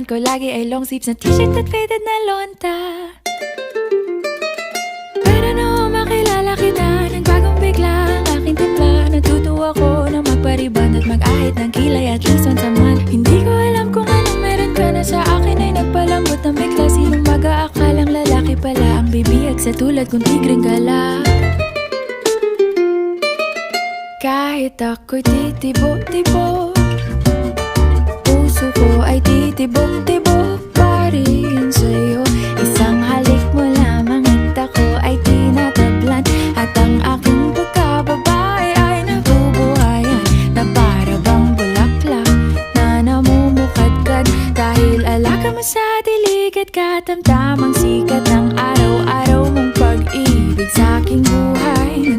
ko lagi ay long sleeves na t-shirt at faded na lonta. Pero noong makilala kita, nagbagong bigla ang aking timpla. Natutuwa ko na magpariban at mag-ahit ng kilay at least once a month. Hindi ko alam kung anong meron ka na sa akin ay nagpalambot ng bigla. Sinong mag-aakalang lalaki pala ang bibiyag sa tulad kong tigreng gala. Kahit ako'y titibo-tibo, puso ko ay titibok-tibok pa rin sa'yo. Isang halik mo lamang at ako ay tinatablan, at ang aking pagkababae ay nabubuhayan na para bang bulaklak na namumukadkad. Dahil alaga mo sa dilig at katamtamang sikat ng araw-araw mong pag-ibig sa aking buhay.